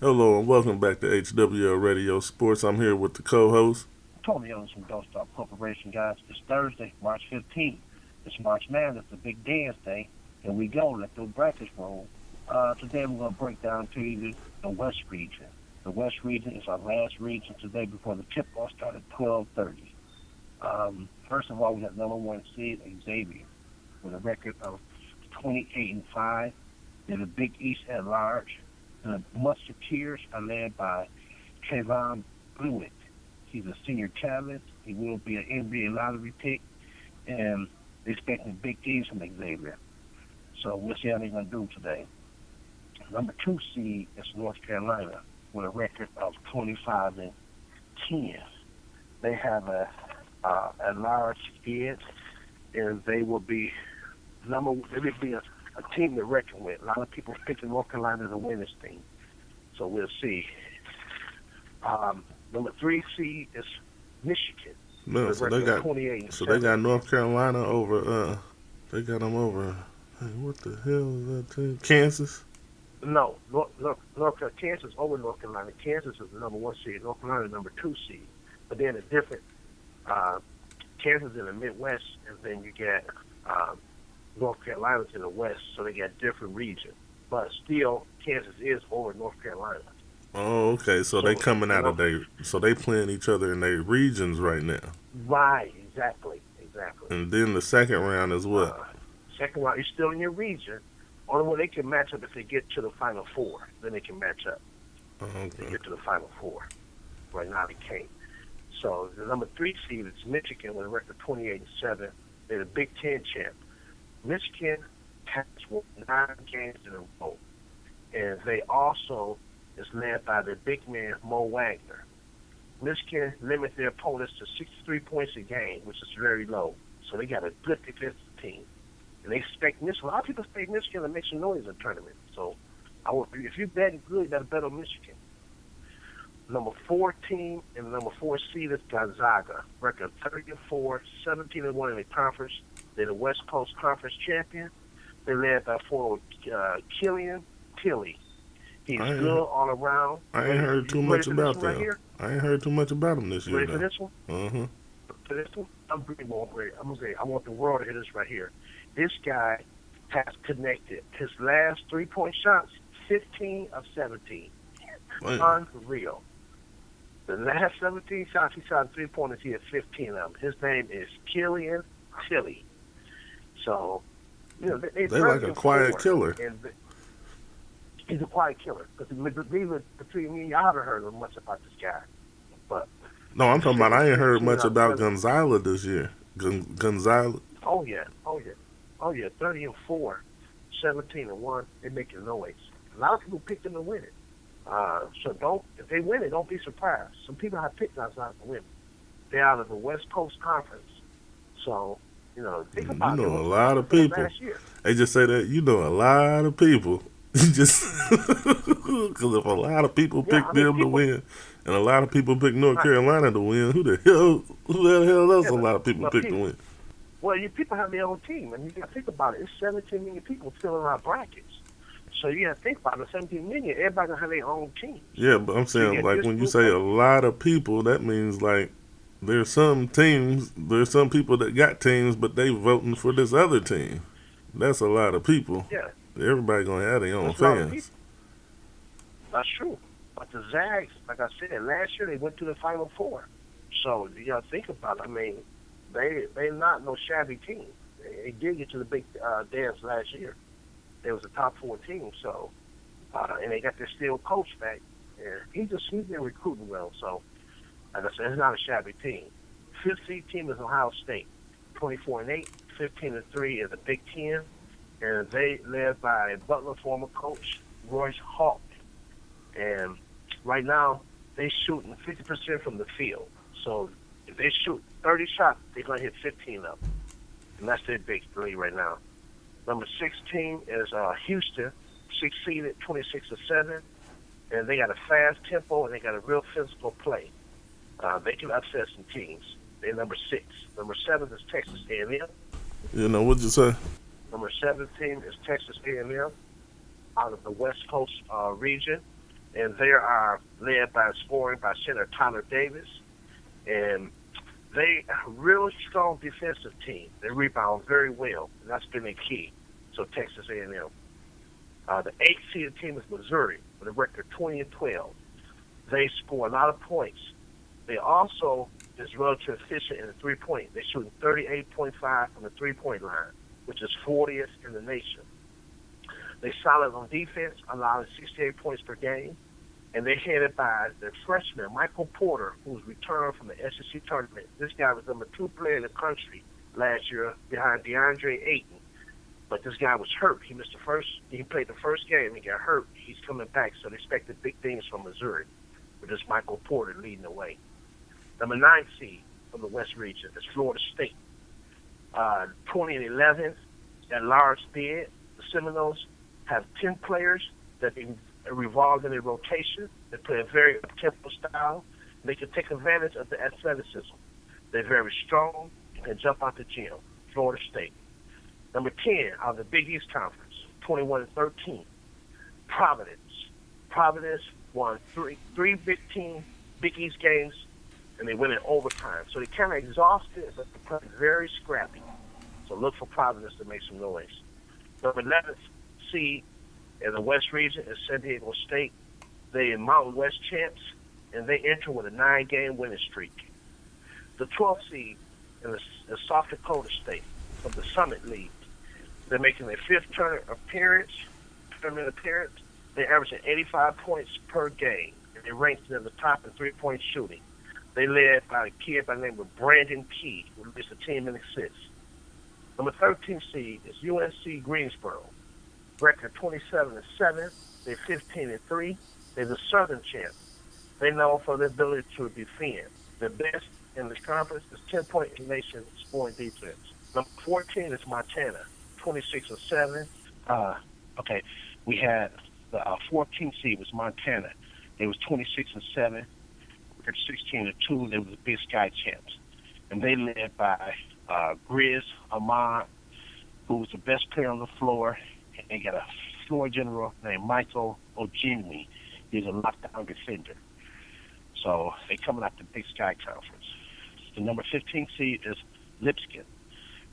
Hello and welcome back to HWL Radio Sports. I'm here with the co-host. Tony Owens from Don't Stop Corporation, guys. It's Thursday, March 15th. It's March Madness, the big dance day. Here we go. Let those brackets roll. Today we're going to break down to you the West region. The West region is our last region today before the tip-off starts at 12:30. First of all, we have number one seed Xavier with a record of 28-5. They're the Big East at large. The Musketeers are led by Trayvon Blewett. He's a senior talent. He will be an NBA lottery pick, and they're expecting big things from Xavier. So we'll see how they're going to do today. Number two seed is North Carolina with a record of 25-10. They have a large bid, and they will be They will be a team to reckon with. A lot of people picking North Carolina to win this thing, so we'll see. Number three seed is Michigan. No, so they got North Carolina over. They got them over. Hey, what the hell is that team? Kansas. No, Kansas over North Carolina. Kansas is the number one seed. North Carolina is number two seed. But then a different Kansas in the Midwest, and then you get North Carolina in the West. So they got different regions. But still, Kansas is over North Carolina. Oh, okay. So they coming out of so they playing each other in their regions right now. Right, exactly. And then the second round is what? Second round, you're still in your region. Only way they can match up if they get to the Final Four. Then they can match up. Okay. They get to the Final Four. Right now they can't. So the number three seed is Michigan with a record 28-7. They're the Big Ten champ. Michigan has won 9 games in a row. And they also is led by their big man, Mo Wagner. Michigan limits their opponents to 63 points a game, which is very low. So they got a good defensive team. And they expect Michigan. A lot of people expect Michigan to make some noise in the tournament. So if you're betting good, you got to bet on Michigan. Number 4 team and number 4 seed is Gonzaga. Record 30-4, 17-1 in the conference. They're the West Coast Conference champion. They're led by forward Killian Tilly. He's good all around. I ain't heard too much about them. I ain't heard too much about them this year. Ready for this one? Uh-huh. For this one? I'm going to say, I want the world to hear this right here. This guy has connected his last 3-point shots, 15 of 17. Unreal. The last 17 shots he shot 3-pointers, he had 15 of them. His name is Killian Tilly. So, they're like a quiet killer. He's a quiet killer. Because between me and you, I haven't heard much about this guy. But no, I'm talking about I ain't heard much about Gonzaga this year. Gonzaga. Oh yeah. 30-4, 17-1. They're making noise. A lot of people picked them to win it. So if they win it, don't be surprised. Some people have picked Gonzaga to win it. They're out of the West Coast Conference. So, think about it. A lot of people. They just say that, a lot of people. Just because if a lot of people pick them to win, and a lot of people pick North Carolina to win, who the hell else a lot of people pick to win? Well, people have their own team, and you got to think about it. It's 17 million people filling our brackets. So you got to think about it. 17 million, everybody going to have their own team. Yeah, but I'm saying, like, when you say a lot of people, that means, like, there's some people that got teams, but they voting for this other team. That's a lot of people. Yeah. Everybody going to have their own fans. That's true. But the Zags, like I said, last year they went to the Final Four. So you got to think about it. I mean, they're not no shabby team. They did get to the big dance last year. They was a top 4 team. So, and they got their steel coach back. And he's been recruiting well. So, like I said, it's not a shabby team. 5th seed team is Ohio State, 24-8, 15-3 is the Big Ten. And they led by Butler former coach Royce Hawk. And right now, they're shooting 50% from the field. So if they shoot 30 shots, they're going to hit 15 of them. And that's their big lead right now. Number 16 is Houston, 6-seeded, 26-7. And they got a fast tempo, and they got a real physical play. They can upset some teams. They're number 6. Number 7 is Texas A&M. What'd you say? Number 17 is Texas A&M out of the West Coast region. and they are led by scoring by center Tyler Davis, and they are a really strong defensive team. They rebound very well, and that's been a key. So Texas A&M. The 8th-seeded team is Missouri with a record 20-12. They score a lot of points. They also is relatively efficient in the three-point. They're shooting 38.5 from the three-point line, which is 40th in the nation. They're solid on defense, allowing 68 points per game. And they're headed by their freshman, Michael Porter, who's returned from the SEC tournament. This guy was number 2 player in the country last year behind DeAndre Ayton. But this guy was hurt. He played the first game and got hurt. He's coming back, so they expected big things from Missouri, with this Michael Porter leading the way. Number 9 seed from the West region is Florida State. 20-11 at large bid. The Seminoles have 10 players that they revolve in a rotation. They play a very up-tempo style. They can take advantage of the athleticism. They're very strong and can jump out the gym. Florida State. Number 10 out of the Big East Conference, 21-13. Providence. Providence won three Big East games, and they win in overtime. So they're kind of exhausted, but they play very scrappy. So look for Providence to make some noise. Number 11th seed in the West region is San Diego State. They are Mountain West champs, and they enter with a 9-game winning streak. The 12th seed is South Dakota State from the Summit League. They're making their 5th tournament appearance. They're averaging 85 points per game, and they're ranked near the top in three-point shooting. They led by a kid by the name of Brandon Key, who leads the team in assists. Number 13 seed is UNC Greensboro. Record 27-7. They're 15-3. They're the Southern champs. They're known for their ability to defend. The best in this conference is 10-point in nation scoring defense. Number 14 is Montana, 26-7. We had the 14th seed was Montana. They was 26-7. Record 16-2. They were the Big Sky champs, and they led by Grizz Ahmad, who was the best player on the floor. And they got a floor general named Michael Ojinwi. He's a lockdown defender. So they coming out the Big Sky Conference. The number 15 seed is Lipscomb.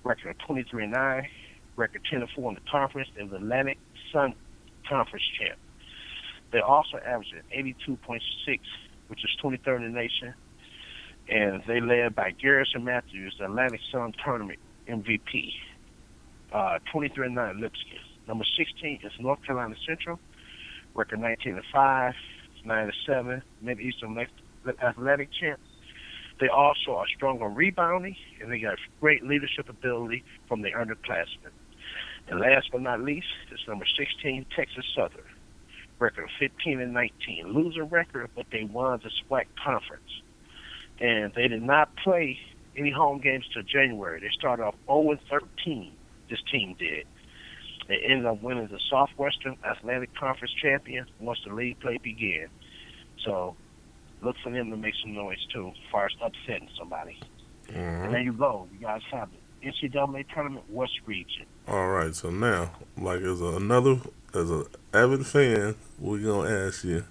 Record 23-9. Record 10-4 in the conference. They're the Atlantic Sun Conference champ. They also averaging 82.6, which is 23rd in the nation. And they led by Garrison Matthews, the Atlantic Sun Tournament MVP. 23-9 Lipscomb. Number 16 is North Carolina Central. Record 19-5, 9-7. Mid-Eastern Athletic champ. They also are strong on rebounding, and they got great leadership ability from the underclassmen. And last but not least is number 16, Texas Southern. Record 15-19. Loser record, but they won the SWAC conference. And they did not play any home games till January. They started off 0-13, this team did. They ended up winning the Southwestern Athletic Conference champion once the league play began. So look for them to make some noise, too, as far as upsetting somebody. Mm-hmm. And there you go. You guys have the NCAA Tournament West Region. All right, so now, like as an avid fan, we're going to ask you,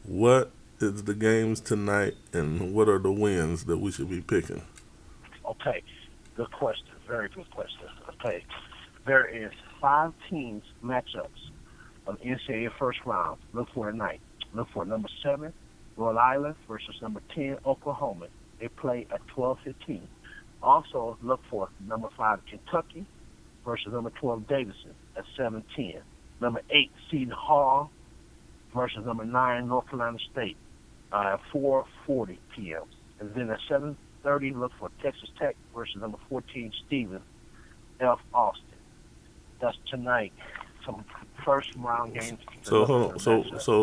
what is the games tonight and what are the wins that we should be picking? Okay, good question. Very good question. Okay, there is 5 teams matchups of the NCAA first round. Look for tonight. Look for number 7, Rhode Island versus number 10, Oklahoma. They play at 12:15. Also, look for number 5, Kentucky versus number 12, Davidson at 7:10. Number 8, Seton Hall versus number 9, North Carolina State at 4:40 p.m. And then at 7:30, look for Texas Tech versus number 14, Stephen F. Austin. That's tonight. Some first round games. So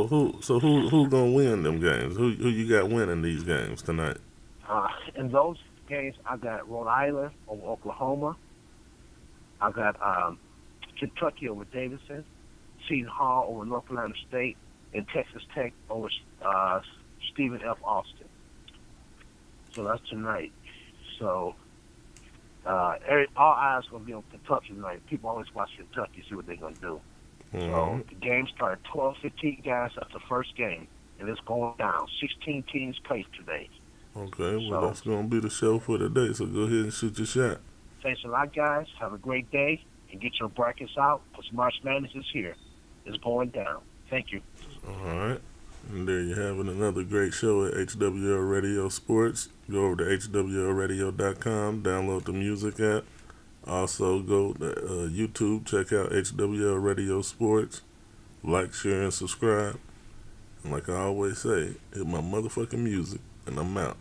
who gonna win them games? Who you got winning these games tonight? In those games, I got Rhode Island over Oklahoma. I got Kentucky over Davidson, Seton Hall over North Carolina State, and Texas Tech over Stephen F. Austin. So that's tonight. So all eyes going to be on Kentucky tonight. People always watch Kentucky, see what they're going to do. So Alright. the game started 12:15, guys. That's the first game, and it's going down. 16 teams played today. Okay, well, So that's going to be the show for today, so go ahead and shoot your shot. thanks a lot, guys. Have a great day, and get your brackets out, because March Madness is here. It's going down. Thank you. Alright. And there you have it, another great show at HWL Radio Sports. Go over to HWLRADIO.com, download the music app. Also, go to YouTube, check out HWL Radio Sports. Like, share, and subscribe. And like I always say, hit my motherfucking music, and I'm out.